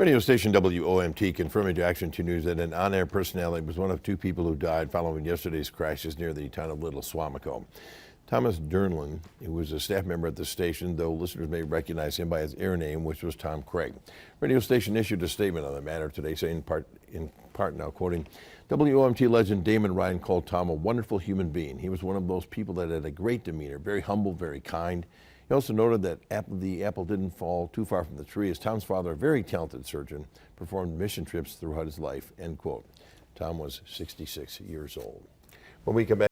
Radio station WOMT confirming to Action 2 News that an on-air personality was one of two people who died following yesterday's crashes near the town of Little Swamico. Thomas Dernlin, who was a staff member at the station, though listeners may recognize him by his air name, which was Tom Craig. Radio station issued a statement on the matter today, saying in part now quoting, WOMT legend Damon Ryan called Tom a wonderful human being. He was one of those people that had a great demeanor, very humble, very kind. He also noted that the apple didn't fall too far from the tree, as Tom's father, a very talented surgeon, performed mission trips throughout his life, end quote. Tom was 66 years old. When we come back,